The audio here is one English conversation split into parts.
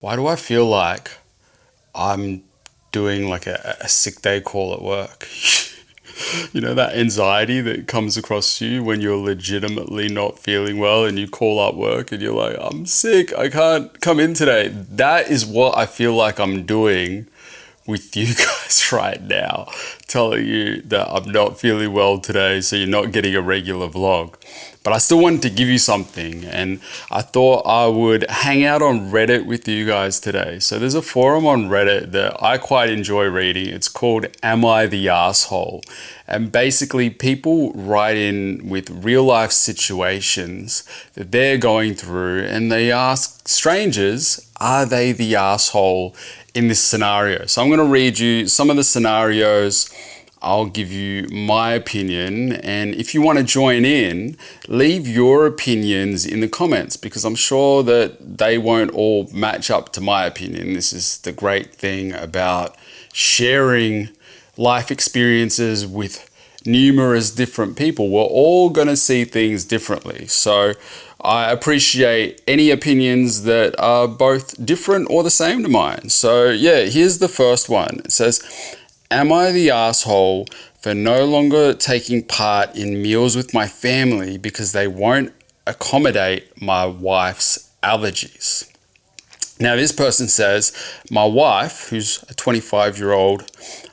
Why do I feel like I'm doing like a sick day call at work? You know, that anxiety that comes across you when you're legitimately not feeling well and you call up work and you're like, I'm sick, I can't come in today. That is what I feel like I'm doing with you guys right now, telling you that I'm not feeling well today, so you're not getting a regular vlog. But I still wanted to give you something, and I thought I would hang out on Reddit with you guys today. So there's a forum on Reddit that I quite enjoy reading. It's called Am I the Asshole? And basically people write in with real life situations that they're going through, and they ask strangers, are they the asshole in this scenario? So I'm going to read you some of the scenarios. I'll give you my opinion, and if you want to join in, leave your opinions in the comments, because I'm sure that they won't all match up to my opinion. This is the great thing about sharing life experiences with numerous different people. We're all going to see things differently. So I appreciate any opinions that are both different or the same to mine. So yeah, here's the first one. It says, am I the asshole for no longer taking part in meals with my family because they won't accommodate my wife's allergies? Now, this person says, my wife, who's a 25-year-old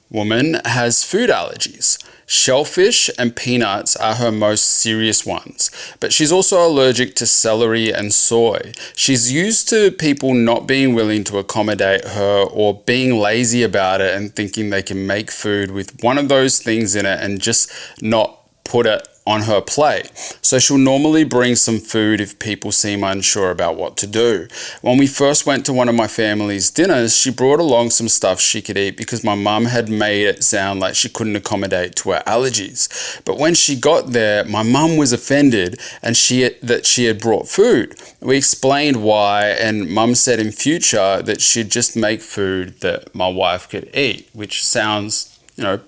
woman, has food allergies. Shellfish and peanuts are her most serious ones, but she's also allergic to celery and soy. She's used to people not being willing to accommodate her or being lazy about it and thinking they can make food with one of those things in it and just not put it on her plate. So she'll normally bring some food if people seem unsure about what to do. When we first went to one of my family's dinners, she brought along some stuff she could eat because my mum had made it sound like she couldn't accommodate to her allergies. But when she got there, my mum was offended and that she had brought food. We explained why, and mum said in future that she'd just make food that my wife could eat, which sounds,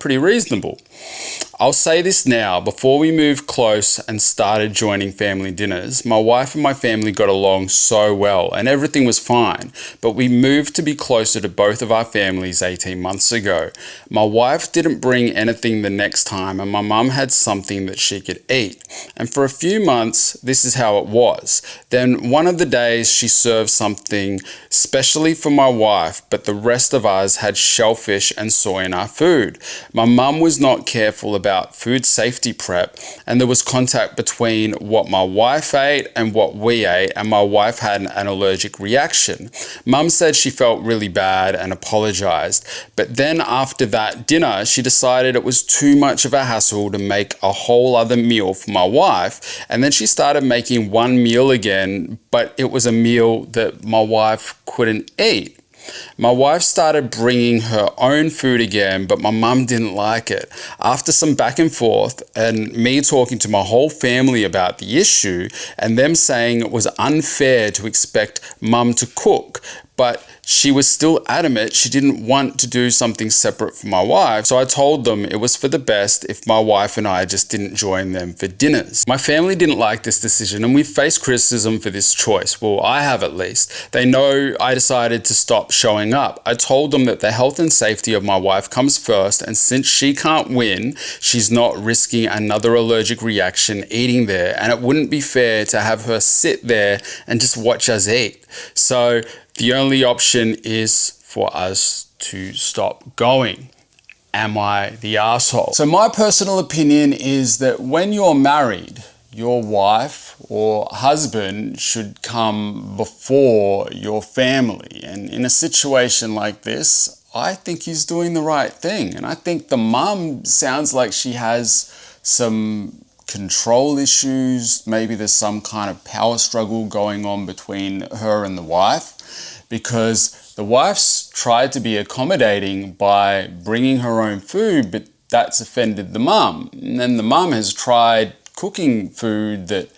pretty reasonable. I'll say this now, before we moved close and started joining family dinners, my wife and my family got along so well and everything was fine, but we moved to be closer to both of our families 18 months ago. My wife didn't bring anything the next time and my mum had something that she could eat. And for a few months, this is how it was. Then one of the days she served something specially for my wife, but the rest of us had shellfish and soy in our food. My mum was not careful about food safety prep, and there was contact between what my wife ate and what we ate, and my wife had an allergic reaction. Mum said she felt really bad and apologized, but then after that dinner, she decided it was too much of a hassle to make a whole other meal for my wife, and then she started making one meal again, but it was a meal that my wife couldn't eat. My wife started bringing her own food again, but my mum didn't like it. After some back and forth and me talking to my whole family about the issue and them saying it was unfair to expect mum to cook, but she was still adamant she didn't want to do something separate for my wife, so I told them it was for the best if my wife and I just didn't join them for dinners. My family didn't like this decision and we faced criticism for this choice. Well, I have at least. They know I decided to stop showing up. I told them that the health and safety of my wife comes first, and since she can't win, she's not risking another allergic reaction eating there, and it wouldn't be fair to have her sit there and just watch us eat. So the only option is for us to stop going. Am I the asshole? So my personal opinion is that when you're married, your wife or husband should come before your family. And in a situation like this, I think he's doing the right thing. And I think the mum sounds like she has some control issues. Maybe there's some kind of power struggle going on between her and the wife, because the wife's tried to be accommodating by bringing her own food, but that's offended the mum. And then the mum has tried cooking food that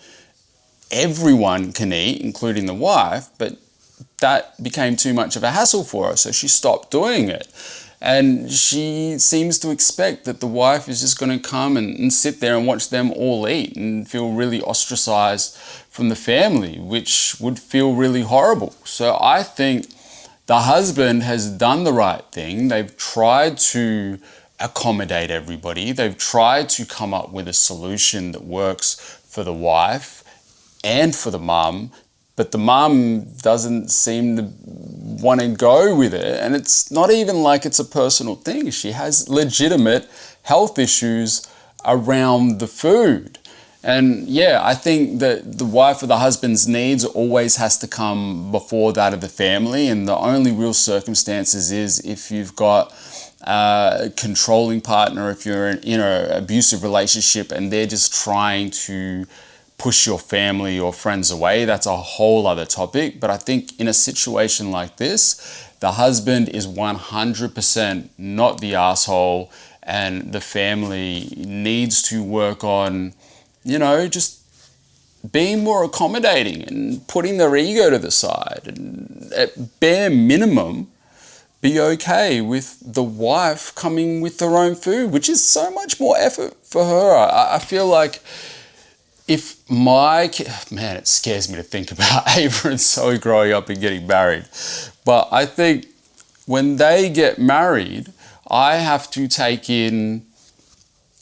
everyone can eat, including the wife, but that became too much of a hassle for her, so she stopped doing it. And she seems to expect that the wife is just going to come and sit there and watch them all eat and feel really ostracized from the family, which would feel really horrible. So I think The husband has done the right thing. They've tried to accommodate everybody. They've tried to come up with a solution that works for the wife and for the mum, but the mum doesn't seem to want to go with it. And it's not even like it's a personal thing. She has legitimate health issues around the food. And yeah, I think that the wife or the husband's needs always has to come before that of the family. And the only real circumstances is if you've got a controlling partner, if you're in an abusive relationship and they're just trying to push your family or friends away, that's a whole other topic. But I think in a situation like this, the husband is 100% not the asshole, and the family needs to work on, just being more accommodating and putting their ego to the side, and at bare minimum, be okay with the wife coming with her own food, which is so much more effort for her. I feel like if man, it scares me to think about Ava and Zoe growing up and getting married. But I think when they get married, I have to take in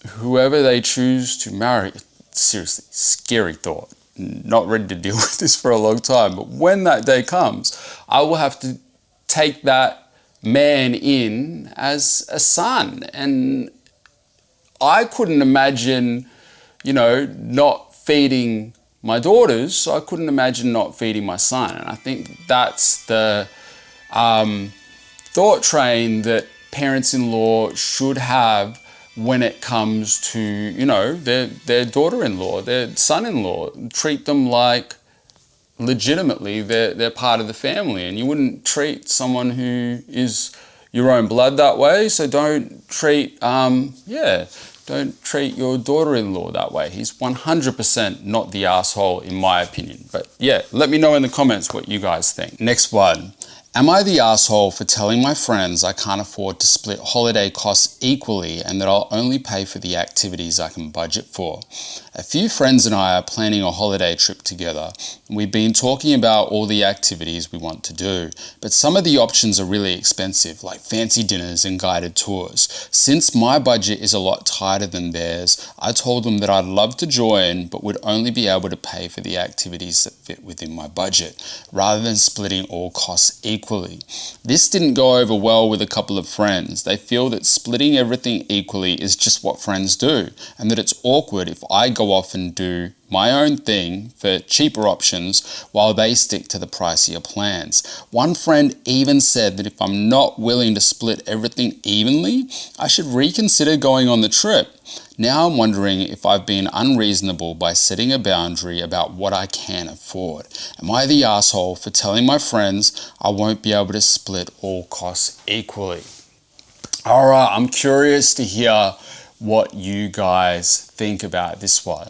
whoever they choose to marry. Seriously, scary thought. Not ready to deal with this for a long time. But when that day comes, I will have to take that man in as a son. And I couldn't imagine, not feeding my daughters, so I couldn't imagine not feeding my son. And I think that's the thought train that parents-in-law should have when it comes to, their daughter-in-law, their son-in-law. Treat them like legitimately they're part of the family. And you wouldn't treat someone who is your own blood that way. So don't treat your daughter-in-law that way. He's 100% not the asshole, in my opinion. But yeah, let me know in the comments what you guys think. Next one. Am I the asshole for telling my friends I can't afford to split holiday costs equally and that I'll only pay for the activities I can budget for? A few friends and I are planning a holiday trip together. We've been talking about all the activities we want to do, but some of the options are really expensive, like fancy dinners and guided tours. Since my budget is a lot tighter than theirs, I told them that I'd love to join, but would only be able to pay for the activities that fit within my budget, rather than splitting all costs equally. This didn't go over well with a couple of friends. They feel that splitting everything equally is just what friends do, and that it's awkward if I go off and do my own thing for cheaper options while they stick to the pricier plans. One friend even said that if I'm not willing to split everything evenly, I should reconsider going on the trip. Now I'm wondering if I've been unreasonable by setting a boundary about what I can afford. Am I the asshole for telling my friends I won't be able to split all costs equally? Alright, I'm curious to hear what you guys think about this one.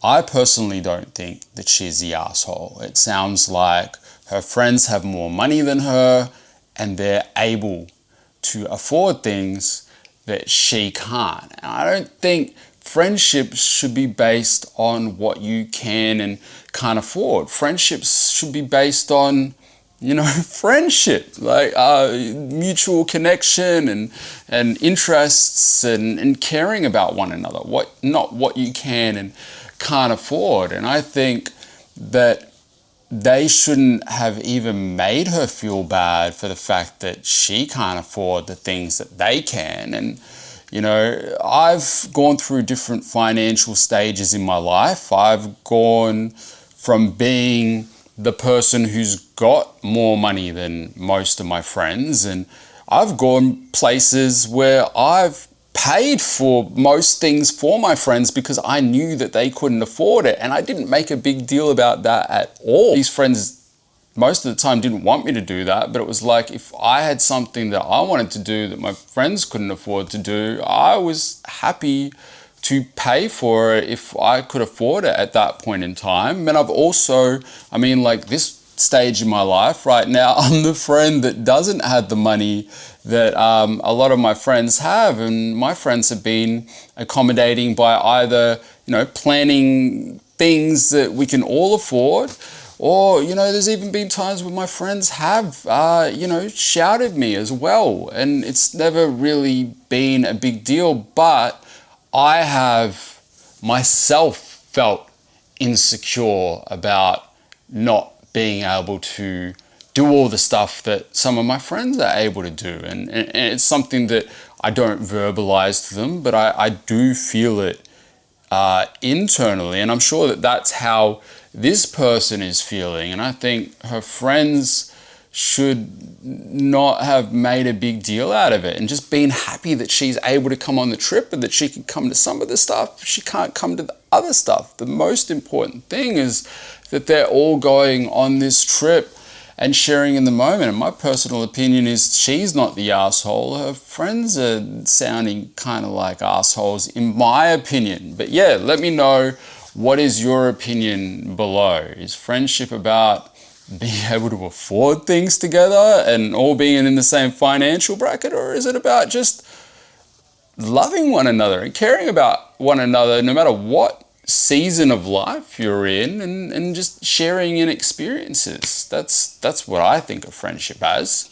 I personally don't think that she's the asshole. It sounds like her friends have more money than her and they're able to afford things that she can't. And I don't think friendships should be based on what you can and can't afford. Friendships should be based on, friendship, like mutual connection and interests and caring about one another. Not what you can and can't afford. And I think that they shouldn't have even made her feel bad for the fact that she can't afford the things that they can. And I've gone through different financial stages in my life. I've gone from being the person who's got more money than most of my friends, and I've gone places where I've paid for most things for my friends because I knew that they couldn't afford it, and I didn't make a big deal about that at all. These friends most of the time didn't want me to do that, but it was like if I had something that I wanted to do that my friends couldn't afford to do, I was happy to pay for it if I could afford it at that point in time. And I've also, this stage in my life right now, I'm the friend that doesn't have the money that a lot of my friends have, and my friends have been accommodating by either planning things that we can all afford, Or, there's even been times when my friends have, shouted me as well. And it's never really been a big deal, but I have myself felt insecure about not being able to do all the stuff that some of my friends are able to do. And it's something that I don't verbalize to them, but I do feel it internally. And I'm sure that that's how this person is feeling. And I think her friends should not have made a big deal out of it and just been happy that she's able to come on the trip and that she can come to some of the stuff. She can't come to the other stuff. The most important thing is that they're all going on this trip and sharing in the moment. And my personal opinion is she's not the asshole. Her friends are sounding kind of like assholes, in my opinion. But yeah, let me know, what is your opinion below? Is friendship about being able to afford things together and all being in the same financial bracket? Or is it about just loving one another and caring about one another no matter what season of life you're in, and just sharing in experiences? That's what I think of friendship as.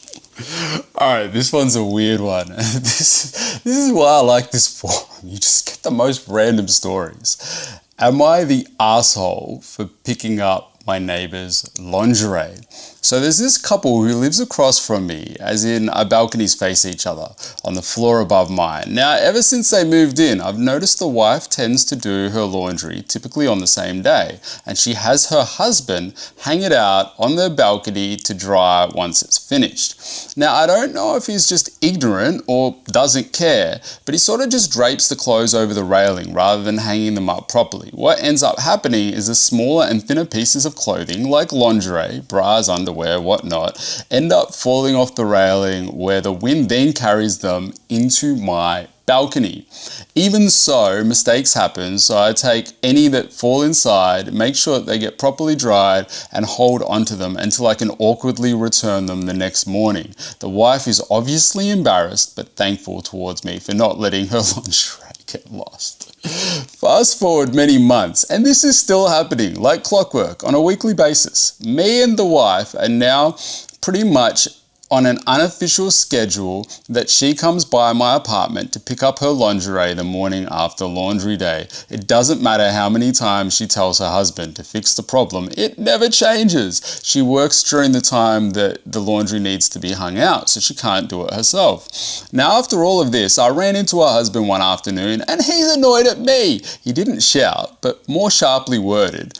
Alright, this one's a weird one. This is why I like this forum. You just get the most random stories. Am I the asshole for picking up my neighbor's lingerie? So there's this couple who lives across from me, as in our balconies face each other, on the floor above mine. Now, ever since they moved in, I've noticed the wife tends to do her laundry, typically on the same day, and she has her husband hang it out on their balcony to dry once it's finished. Now, I don't know if he's just ignorant or doesn't care, but he sort of just drapes the clothes over the railing rather than hanging them up properly. What ends up happening is the smaller and thinner pieces of clothing, like lingerie, bras, underwear, whatnot, end up falling off the railing, where the wind then carries them into my balcony. Even so, mistakes happen, so I take any that fall inside, make sure that they get properly dried, and hold onto them until I can awkwardly return them the next morning. The wife is obviously embarrassed, but thankful towards me for not letting her lingerie get lost. Fast forward many months, and this is still happening like clockwork on a weekly basis. Me and the wife are now pretty much on an unofficial schedule that she comes by my apartment to pick up her lingerie the morning after laundry day. It doesn't matter how many times she tells her husband to fix the problem, it never changes. She works during the time that the laundry needs to be hung out, so she can't do it herself. Now, after all of this, I ran into her husband one afternoon and he's annoyed at me. He didn't shout, but more sharply worded.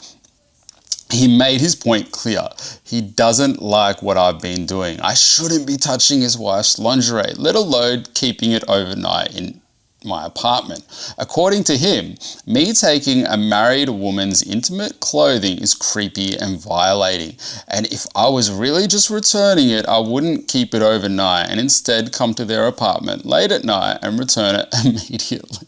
He made his point clear. He doesn't like what I've been doing. I shouldn't be touching his wife's lingerie, let alone keeping it overnight in my apartment. According to him, me taking a married woman's intimate clothing is creepy and violating. And if I was really just returning it, I wouldn't keep it overnight and instead come to their apartment late at night and return it immediately.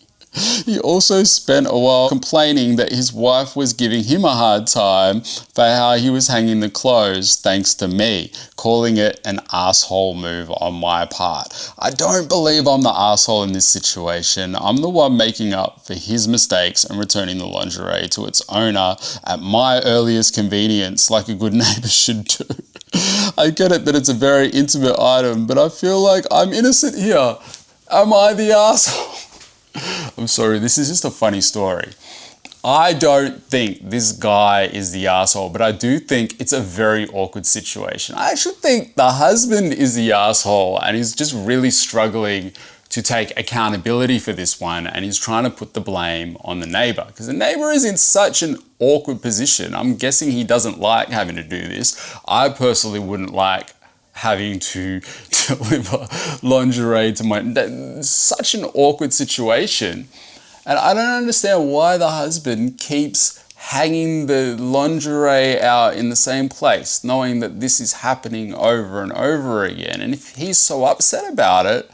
He also spent a while complaining that his wife was giving him a hard time for how he was hanging the clothes thanks to me, calling it an asshole move on my part. I don't believe I'm the asshole in this situation. I'm the one making up for his mistakes and returning the lingerie to its owner at my earliest convenience, like a good neighbor should do. I get it that it's a very intimate item, but I feel like I'm innocent here. Am I the asshole? I'm sorry, this is just a funny story. I don't think this guy is the asshole, but I do think it's a very awkward situation. I actually think the husband is the asshole and he's just really struggling to take accountability for this one, and he's trying to put the blame on the neighbor because the neighbor is in such an awkward position. I'm guessing he doesn't like having to do this. I personally wouldn't like having to deliver lingerie to my... Such an awkward situation. And I don't understand why the husband keeps hanging the lingerie out in the same place, knowing that this is happening over and over again. And if he's so upset about it,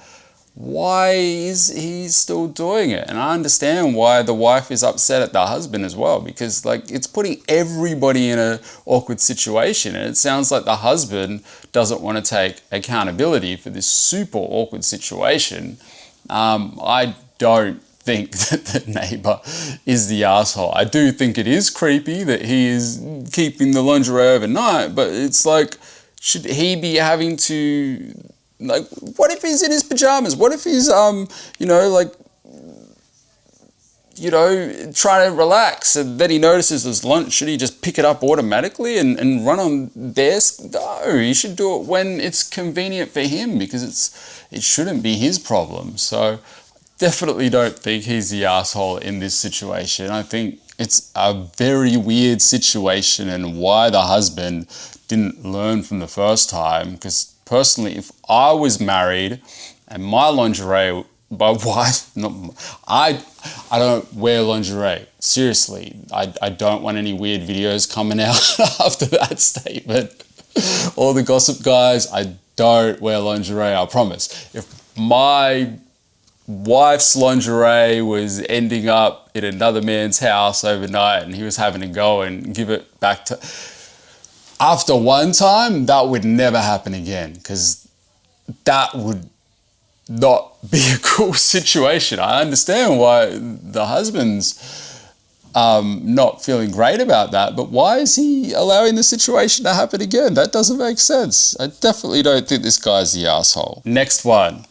why is he still doing it? And I understand why the wife is upset at the husband as well, because like it's putting everybody in an awkward situation. And it sounds like the husband doesn't want to take accountability for this super awkward situation. I don't think that the neighbor is the asshole. I do think it is creepy that he is keeping the lingerie overnight, but it's like, should he be having to, like, what if he's in his pajamas? What if he's, trying to relax, and then he notices there's lunch? Should he just pick it up automatically and run on theirs? No, he should do it when it's convenient for him, because it shouldn't be his problem. So definitely don't think he's the asshole in this situation. I think it's a very weird situation, and why the husband didn't learn from the first time. Because personally, if I was married and my lingerie, my wife, I don't wear lingerie. Seriously, I don't want any weird videos coming out after that statement. All the gossip guys, I don't wear lingerie, I promise. If my wife's lingerie was ending up in another man's house overnight and he was having to go and give it back to... After one time, that would never happen again, because that would not be a cool situation. I understand why the husband's not feeling great about that, but why is he allowing the situation to happen again? That doesn't make sense. I definitely don't think this guy's the asshole. Next one.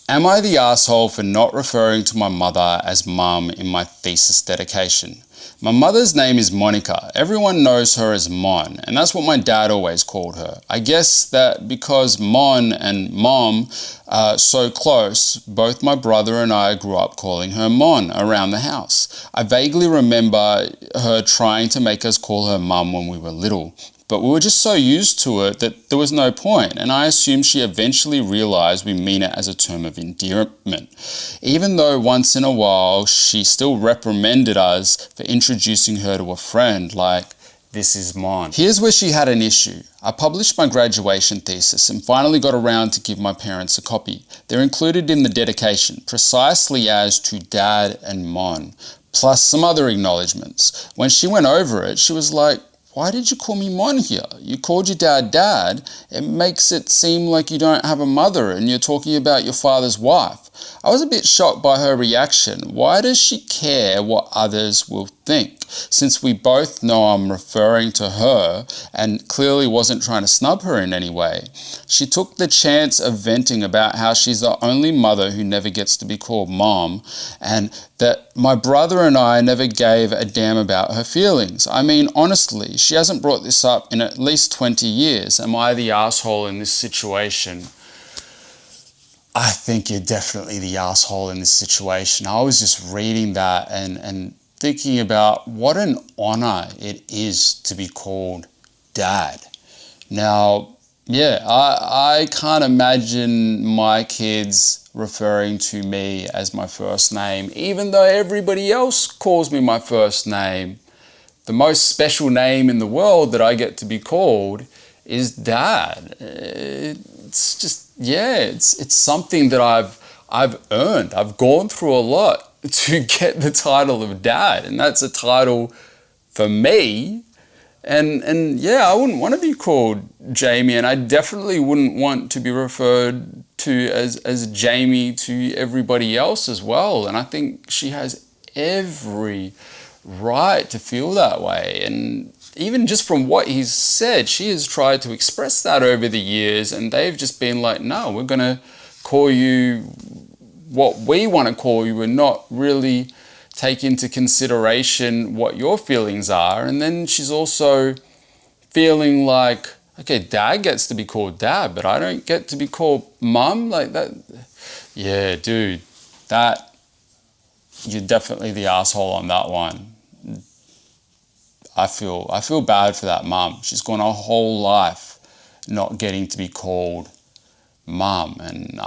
Am I the asshole for not referring to my mother as mum in my thesis dedication? My mother's name is Monica. Everyone knows her as Mon, and that's what my dad always called her. I guess that because Mon and Mom are so close, both my brother and I grew up calling her Mon around the house. I vaguely remember her trying to make us call her Mum when we were little, but we were just so used to it that there was no point, and I assume she eventually realized we mean it as a term of endearment, even though once in a while she still reprimanded us for introducing her to a friend like, "This is Mon." Here's where she had an issue. I published my graduation thesis and finally got around to give my parents a copy. They're included in the dedication, precisely as to Dad and Mon, plus some other acknowledgements. When she went over it, she was like, "Why did you call me Mon here? You called your dad Dad. It makes it seem like you don't have a mother and you're talking about your father's wife." I was a bit shocked by her reaction. Why does she care what others will think? Since we both know I'm referring to her and clearly wasn't trying to snub her in any way. She took the chance of venting about how she's the only mother who never gets to be called Mom, and that my brother and I never gave a damn about her feelings. I mean, honestly, she hasn't brought this up in at least 20 years. Am I the asshole in this situation? I think you're definitely the asshole in this situation. I was just reading that and thinking about what an honor it is to be called Dad. Now, yeah, I can't imagine my kids referring to me as my first name, even though everybody else calls me my first name. The most special name in the world that I get to be called is Dad. It's just, yeah, it's something that I've earned. I've gone through a lot to get the title of Dad, and that's a title for me. And yeah, I wouldn't want to be called Jamie, and I definitely wouldn't want to be referred to as Jamie to everybody else as well. And I think she has every right to feel that way. And even just from what he's said, she has tried to express that over the years, and they've just been like, no, we're going to call you what we want to call you and not really take into consideration what your feelings are. And then she's also feeling like, okay, Dad gets to be called Dad, but I don't get to be called Mum, like that. Yeah, dude, you're definitely the asshole on that one. I feel bad for that mum. She's gone her whole life not getting to be called Mum, and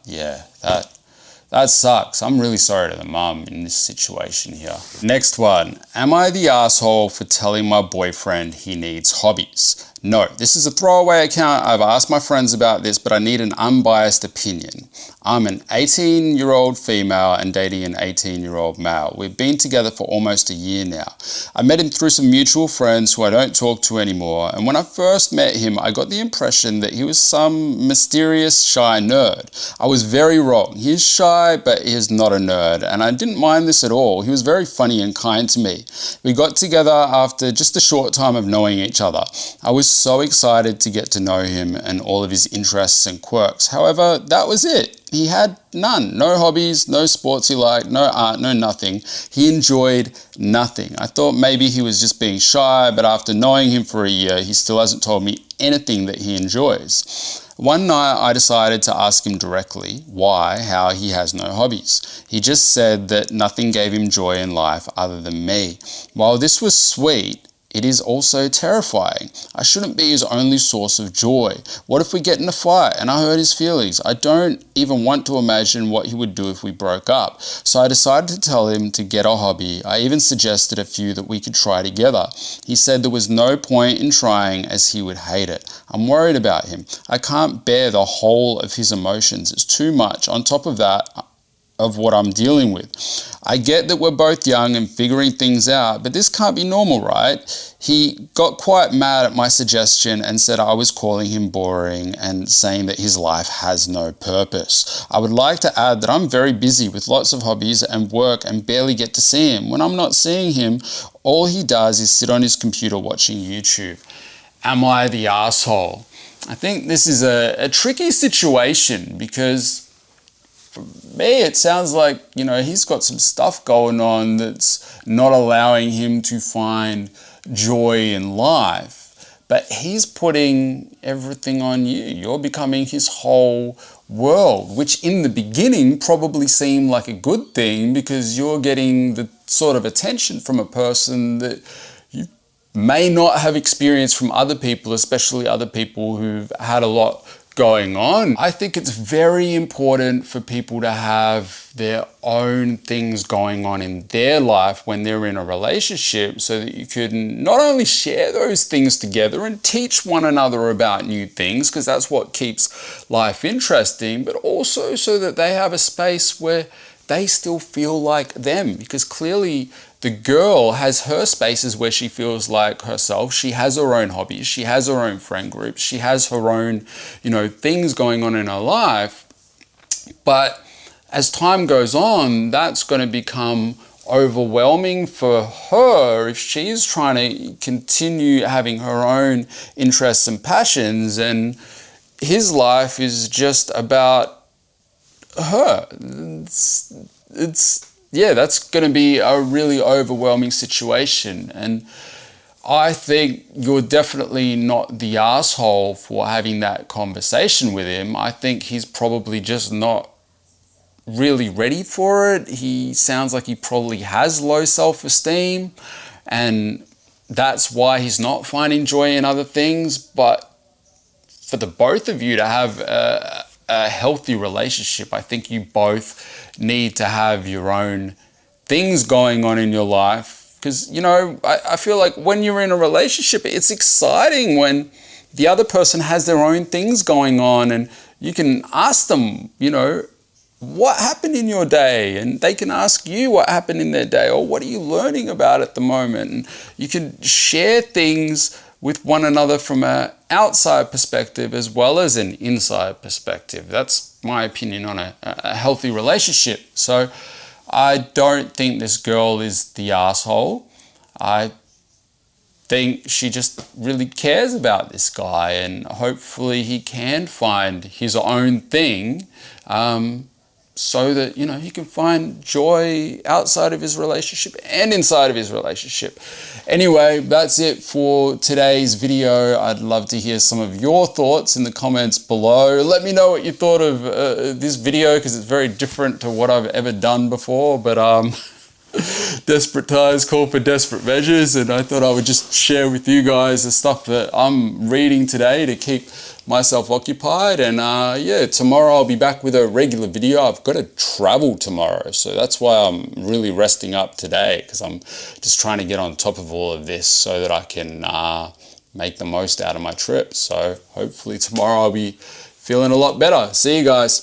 yeah, that sucks. I'm really sorry to the mum in this situation here. Next one. Am I the asshole for telling my boyfriend he needs hobbies? No, this is a throwaway account. I've asked my friends about this, but I need an unbiased opinion. I'm an 18-year-old female and dating an 18-year-old male. We've been together for almost a year now. I met him through some mutual friends who I don't talk to anymore, and when I first met him, I got the impression that he was some mysterious shy nerd. I was very wrong. He is shy, but he is not a nerd, and I didn't mind this at all. He was very funny and kind to me. We got together after just a short time of knowing each other. I was so excited to get to know him and all of his interests and quirks. However, that was it. He had none. No hobbies, no sports he liked, no art, no nothing. He enjoyed nothing. I thought maybe he was just being shy, but after knowing him for a year, he still hasn't told me anything that he enjoys. One night I decided to ask him directly how he has no hobbies. He just said that nothing gave him joy in life other than me. While this was sweet, it is also terrifying. I shouldn't be his only source of joy. What if we get in a fight and I hurt his feelings? I don't even want to imagine what he would do if we broke up. So I decided to tell him to get a hobby. I even suggested a few that we could try together. He said there was no point in trying as he would hate it. I'm worried about him. I can't bear the whole of his emotions. It's too much. On top of that, of what I'm dealing with. I get that we're both young and figuring things out, but this can't be normal, right? He got quite mad at my suggestion and said I was calling him boring and saying that his life has no purpose. I would like to add that I'm very busy with lots of hobbies and work and barely get to see him. When I'm not seeing him, all he does is sit on his computer watching YouTube. Am I the asshole? I think this is a tricky situation because for me, it sounds like, he's got some stuff going on that's not allowing him to find joy in life. But he's putting everything on you. You're becoming his whole world, which in the beginning probably seemed like a good thing because you're getting the sort of attention from a person that you may not have experienced from other people, especially other people who've had a lot going on. I think it's very important for people to have their own things going on in their life when they're in a relationship so that you can not only share those things together and teach one another about new things, because that's what keeps life interesting, but also so that they have a space where they still feel like them, because clearly the girl has her spaces where she feels like herself. She has her own hobbies. She has her own friend groups. She has her own, things going on in her life. But as time goes on, that's going to become overwhelming for her if she's trying to continue having her own interests and passions, and his life is just about her. That's going to be a really overwhelming situation. And I think you're definitely not the asshole for having that conversation with him. I think he's probably just not really ready for it. He sounds like he probably has low self-esteem, and that's why he's not finding joy in other things. But for the both of you to have a healthy relationship, I think you both need to have your own things going on in your life. Because, I feel like when you're in a relationship, it's exciting when the other person has their own things going on, and you can ask them, what happened in your day? And they can ask you what happened in their day, or what are you learning about at the moment? And you can share things with one another from an outside perspective as well as an inside perspective. That's my opinion on a healthy relationship. So I don't think this girl is the asshole. I think she just really cares about this guy, and hopefully he can find his own thing, so that, he can find joy outside of his relationship and inside of his relationship. Anyway, that's it for today's video. I'd love to hear some of your thoughts in the comments below. Let me know what you thought of this video, because it's very different to what I've ever done before. But desperate times call for desperate measures, and I thought I would just share with you guys the stuff that I'm reading today to keep myself occupied. And tomorrow I'll be back with a regular video. I've got to travel tomorrow, so that's why I'm really resting up today, because I'm just trying to get on top of all of this so that I can make the most out of my trip. So hopefully tomorrow I'll be feeling a lot better. See you guys.